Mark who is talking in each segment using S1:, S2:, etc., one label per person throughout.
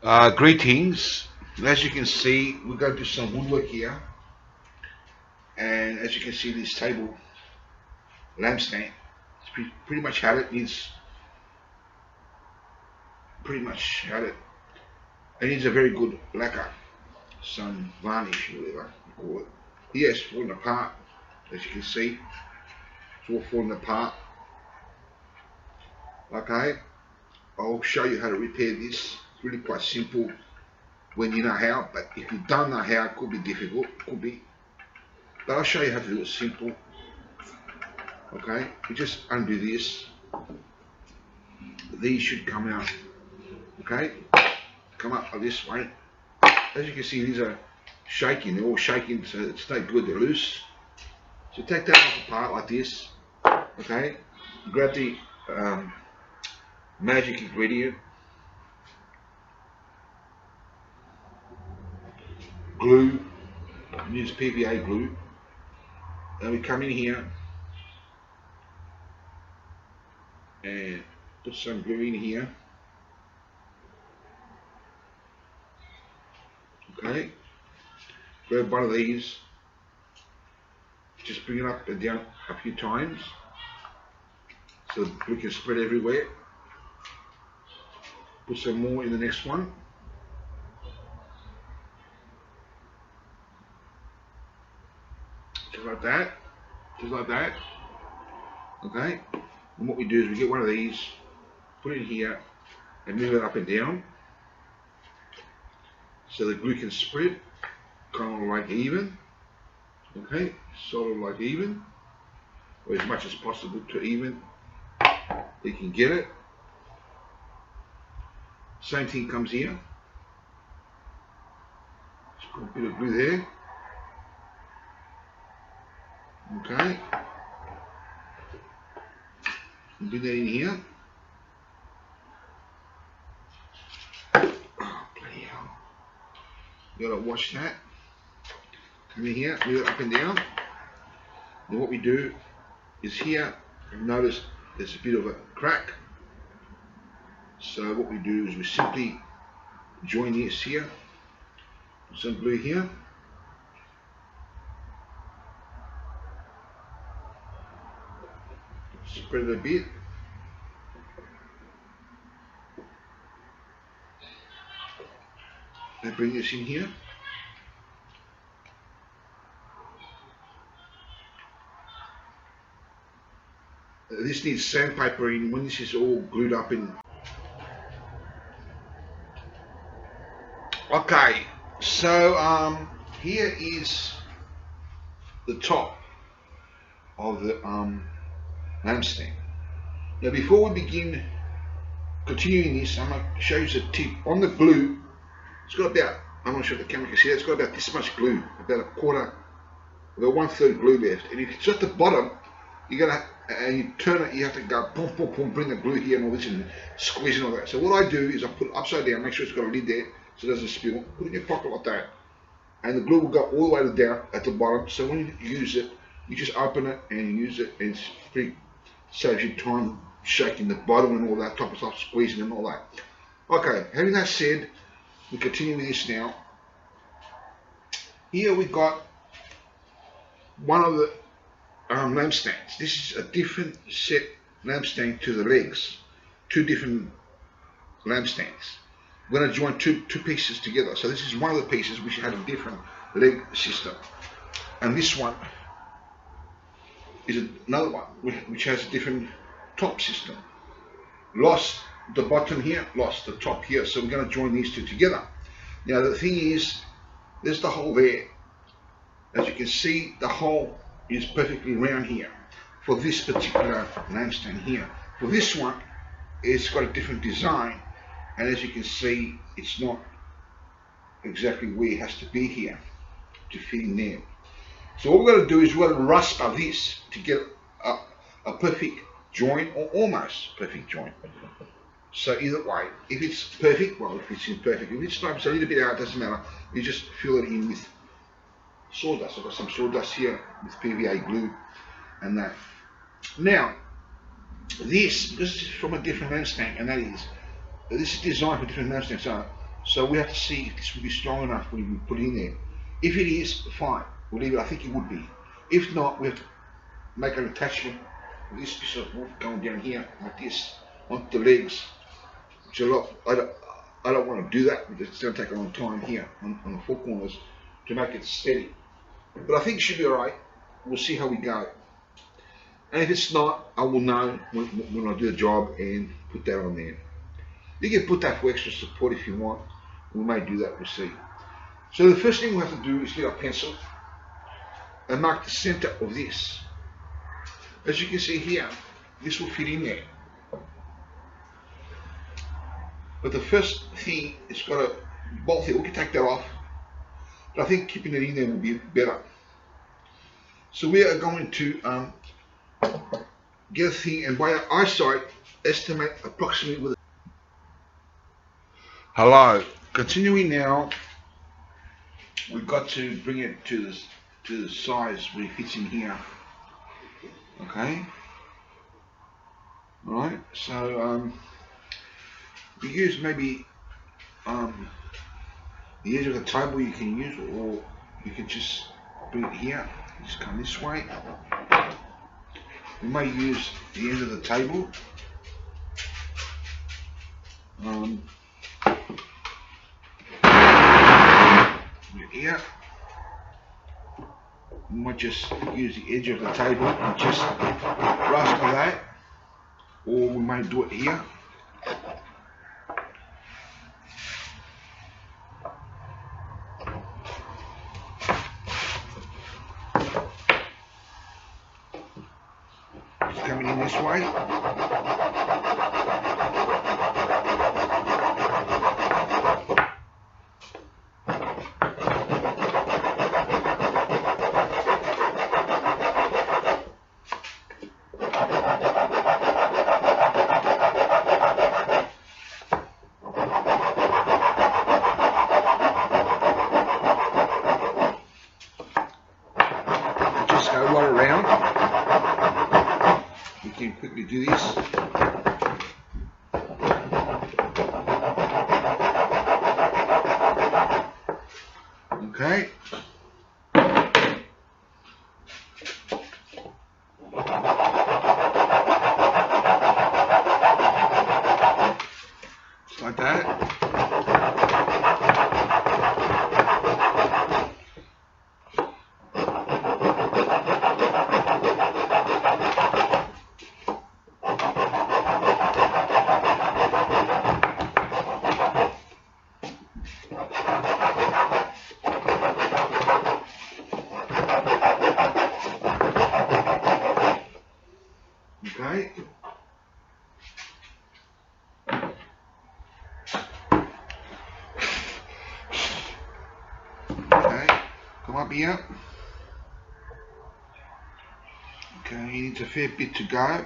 S1: Greetings. As you can see, we're going to do some woodwork here, and as you can see, this table lampstand, it's pretty much had it. Needs pretty much had it. It needs a very good lacquer, some varnish, whatever you call it. Here it's falling apart. As you can see, it's all falling apart. Okay, I'll show you how to repair this. It's really quite simple when you know how, but if you don't know how, it could be difficult, could be. But I'll show you how to do it simple. Okay, you just undo this. These should come out. Okay, come up like this way. As you can see, these are shaking, they're all shaking, so it's no good, they're loose. So take that off apart like this. Okay, grab the magic ingredient, glue, use PVA glue, and we come in here and put some glue in here. Okay, grab one of these, just bring it up and down a few times so the glue can spread everywhere. Put some more in the next one. Just like that, just like that. Okay, and what we do is we get one of these, put it in here and move it up and down so the glue can spread kind of like even. Okay, sort of like even, or as much as possible to even. You can get it. Same thing comes here. Just put a bit of glue there. Okay. Do that in here. Oh, bloody hell. You gotta wash that. Come in here, move it up and down. And what we do is here, notice there's a bit of a crack. So what we do is we simply join this here, put some glue here, spread it a bit, and bring this in here. This needs sandpapering when this is all glued up in. Okay, so here is the top of the lampstand. Now before we begin continuing this, I'm going to show you the tip. On the glue, it's got about, I'm not sure if the camera can see that, it's got about this much glue, about a quarter, about 1/3 glue left. And if it's at the bottom, you're going to, and you turn it, you have to go boom, boom, boom, bring the glue here and all this and squeeze and all that. So what I do is I put it upside down, make sure it's got a lid there so it doesn't spill, put it in your pocket like that. And the glue will go all the way down at the bottom, so when you use it, you just open it and you use it, and it's pretty, saves you time shaking the bottom and all that type of stuff, squeezing and all that. Okay, having that said, we continue with this now. Here we've got one of the lampstands. This is a different set lampstand to the legs, two different lampstands. We're going to join two pieces together. So this is one of the pieces which had a different leg system, and this one is another one which has a different top system. Lost the bottom here, lost the top here, so we're going to join these two together. Now the thing is, there's the hole there. As you can see, the hole is perfectly round here for this particular lampstand here. For this one, it's got a different design, and as you can see, it's not exactly where it has to be here to fit in there. So what we're going to do is we're going to rasper this to get a perfect joint, or almost perfect joint. So either way, if it's perfect, well, if it's imperfect, if it's a little bit out, it doesn't matter. You just fill it in with sawdust. I've got some sawdust here with PVA glue and that. Now, this is from a different lampstand, and that is, this is designed for different lampstands. So So we have to see if this will be strong enough when we put it in there. If it is, fine, we'll leave it. I think it would be. If not, we have to make an attachment with this piece of wood going down here like this onto the legs. Which a lot, I don't want to do that because it's going to take a long time here on the four corners to make it steady. But I think it should be alright. We'll see how we go. And if it's not, I will know when I do the job and put that on there. You can put that for extra support if you want. We may do that, we'll see. So the first thing we have to do is get our pencil and mark the center of this. As you can see here, this will fit in there. But the first thing is got a bolt here. We can take that off, but I think keeping it in there will be better. So we are going to get a thing, and by our eyesight, estimate approximately with. Hello. Continuing now, we've got to bring it to the size where it fits in here. Okay. All right. So you use maybe the edge of the table you can use, or you can just bring it here. Just come this way. We may use the end of the table. Here. We might just use the edge of the table and just raster that, or we may do it here. It's coming in this way. Go right around. We can quickly do this. Okay. Just like that. Okay. Okay, come up here. Okay, it needs a fair bit to go.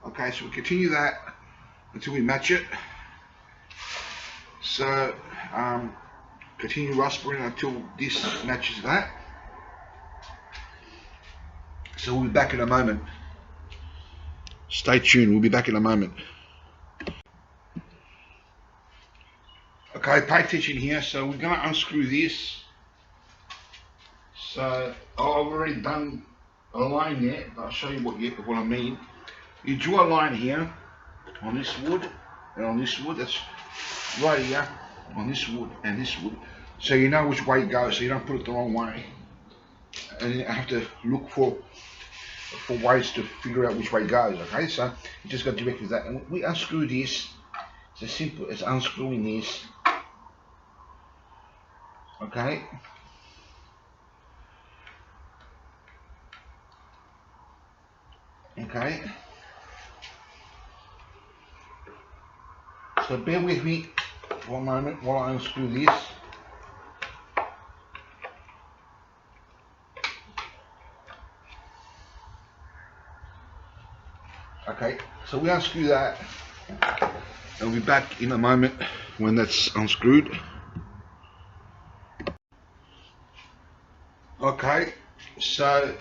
S1: Okay, so we'll continue that until we match it. So, continue raspering until this matches that. So we'll be back in a moment. Stay tuned, we'll be back in a moment. Okay, pay attention here. So we're going to unscrew this. So I've already done a line there, but I'll show you what I mean. You draw a line here on this wood and on this wood. That's right here on this wood and this wood. So you know which way it goes, so you don't put it the wrong way. And I have to look for ways to figure out which way it goes. Okay, so you just got to direct with that, and we unscrew this. It's as simple as unscrewing this. Okay. Okay. So bear with me for a moment while I unscrew this. Okay, so we unscrew that, and we'll be back in a moment when that's unscrewed. Okay, so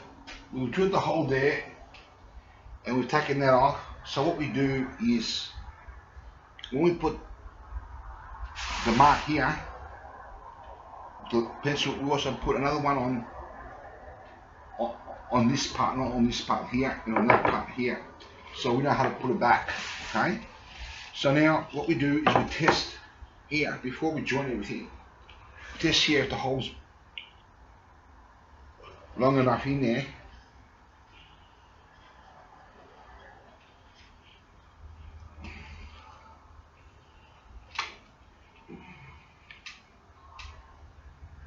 S1: we've drilled the hole there, and we've taken that off. So what we do is, when we put the mark here, the pencil, we also put another one on this part, not on this part here, and on that part here, so we know how to put it back. Okay, so now what we do is we test here before we join everything. Test here if the hole's long enough in there.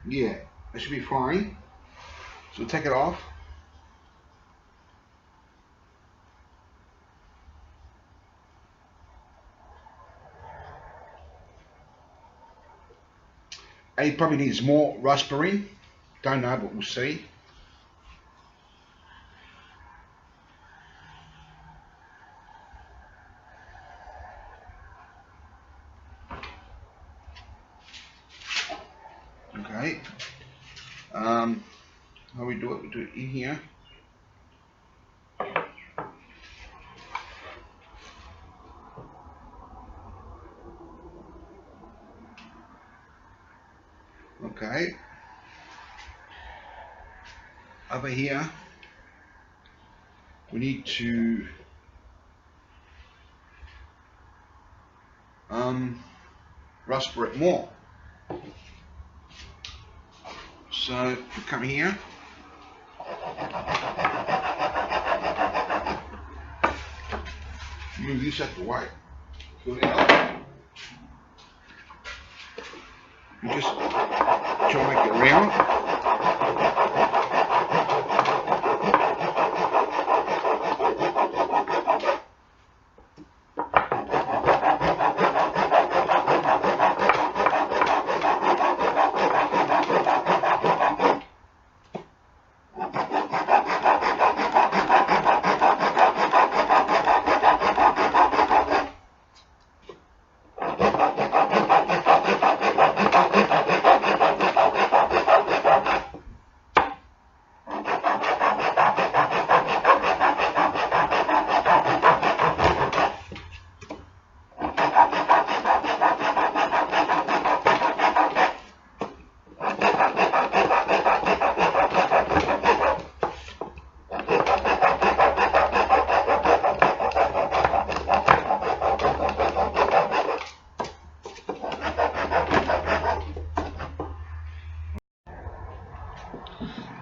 S1: Yeah, that should be fine. So take it off. And it probably needs more raspberry. Don't know, but we'll see. Okay. How we do it? We do it in here. Okay. Over here, we need to rasper it more. So we come here. Move this out the way. Fill it out. You just try to make it round.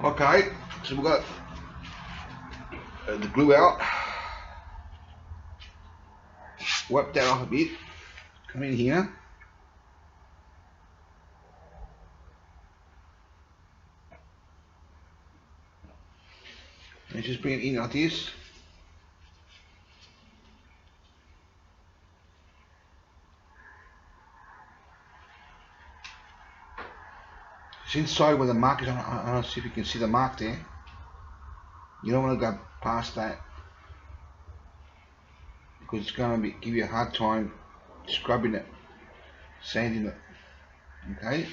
S1: Okay, so we've got the glue out. Wipe that off a bit. Come in here. And just bring it in like this. It's inside where the mark is. I don't see if you can see the mark there. You don't want to go past that because it's going to give you a hard time scrubbing it, sanding it. Okay.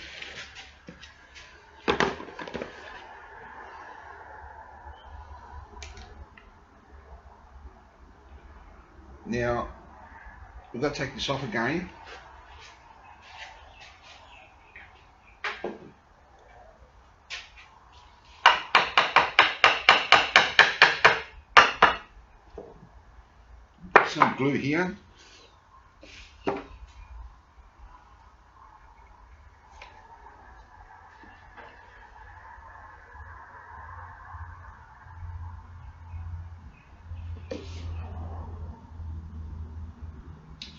S1: Now we've got to take this off again. Some glue here.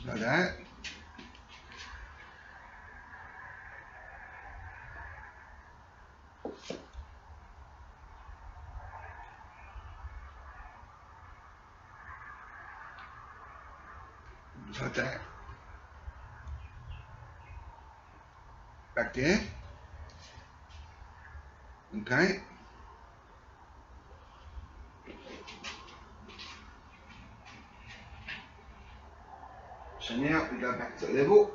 S1: Like that. Like that. Back there. Okay. So now we go back to level.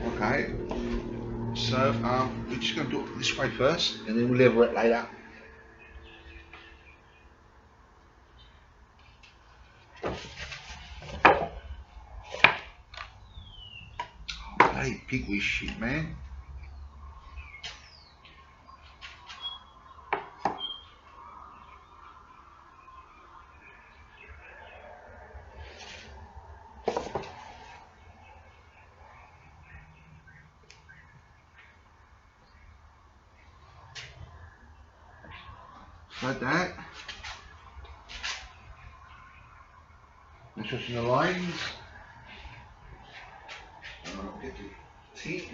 S1: Okay. So we're just going to do it this way first, and then we'll level it later. Oh, hey, pig with shit, man. Like that. That's just in the lines. Get the teeth.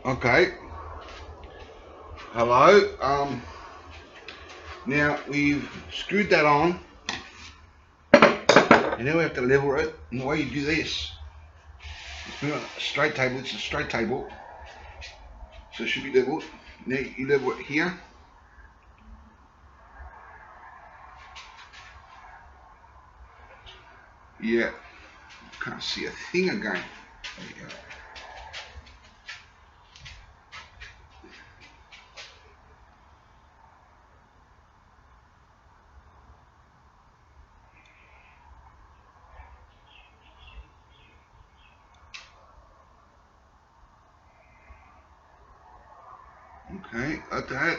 S1: Okay. Hello. Now we've screwed that on, and now we have to level it. And the way you do this, it's not a straight table. It's a straight table, so it should be leveled. Now you level it here. Yeah, can't see a thing again. There you go. Okay, like that.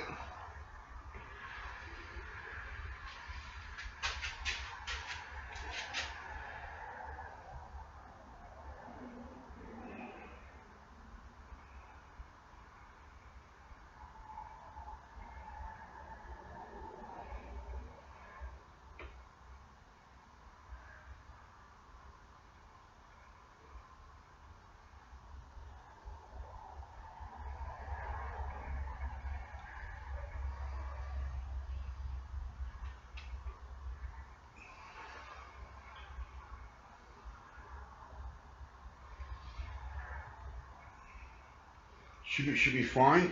S1: Should be fine.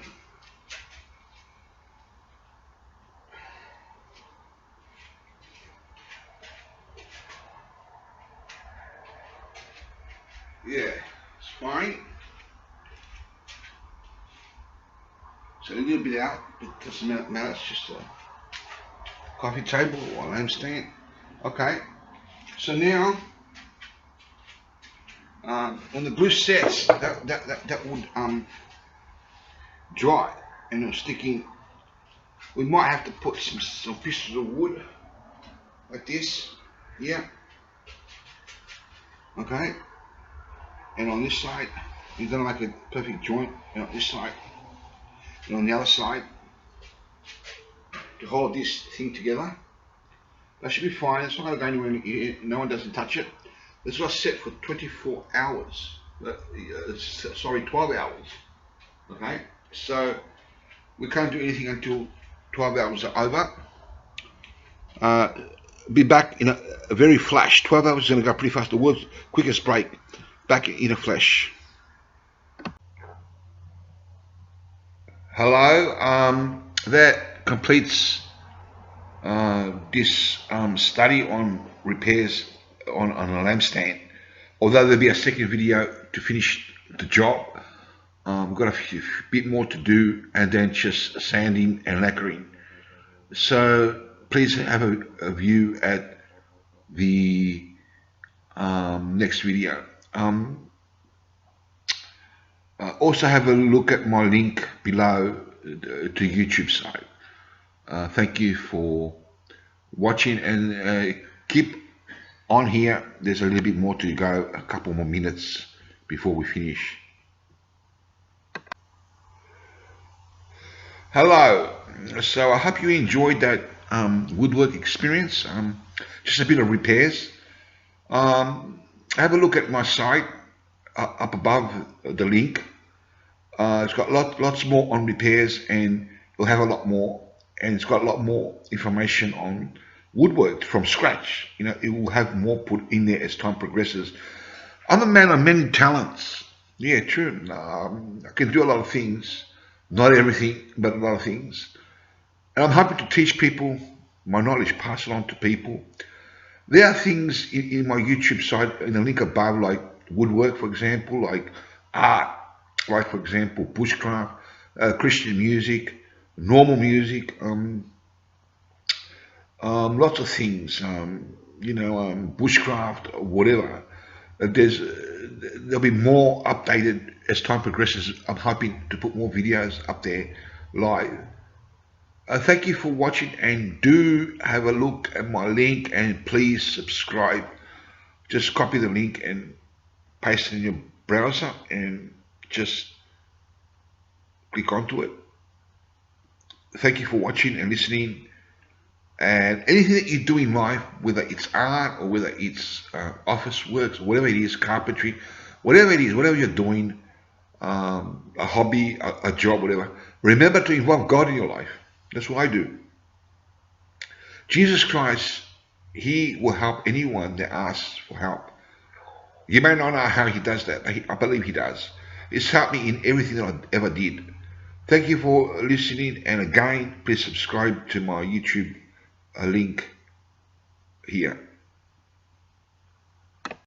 S1: Yeah, it's fine. So a little bit out, but it doesn't matter. It's just a coffee table or a lampstand. Okay. So now, when the glue sets, that would dry and it'll stick in. We might have to put some pieces of wood like this. Yeah. Okay. And on this side, you're gonna make a perfect joint. And on this side, and on the other side, to hold this thing together. That should be fine. It's not going to go anywhere. No one doesn't touch it. This was set for 24 hours. Sorry, 12 hours. Okay, so we can't do anything until 12 hours are over. Be back in a very flash. 12 hours is going to go pretty fast. The world's quickest break. Back in a flash. Hello. That completes this study on repairs on a lampstand. Although there'll be a second video to finish the job. We've got a bit more to do, and then just sanding and lacquering. So please have a view at the next video. Also have a look at my link below to YouTube site. Thank you for watching, and keep on here. There's a little bit more to go, a couple more minutes before we finish. Hello. So I hope you enjoyed that woodwork experience. Just a bit of repairs. Have a look at my site up above the link. It's got lots more on repairs, and you'll have a lot more. And it's got a lot more information on woodwork from scratch. You know, it will have more put in there as time progresses. I'm a man of many talents. Yeah, true. I can do a lot of things. Not everything, but a lot of things. And I'm happy to teach people my knowledge, pass it on to people. There are things in my YouTube site in the link above, like woodwork, for example, like art, like for example bushcraft, Christian music, normal music, lots of things, bushcraft, whatever. There'll be more updated as time progresses. I'm hoping to put more videos up there live. Thank you for watching, and do have a look at my link, and please subscribe. Just copy the link and paste it in your browser and just click onto it. Thank you for watching and listening. And anything that you do in life, whether it's art or whether it's office works, whatever it is, carpentry, whatever it is, whatever you're doing, a hobby, a job, whatever, remember to involve God in your life. That's what I do. Jesus Christ, He will help anyone that asks for help. You may not know how He does that, but I believe He does. It's helped me in everything that I ever did. Thank you for listening, and again, please subscribe to my YouTube link here.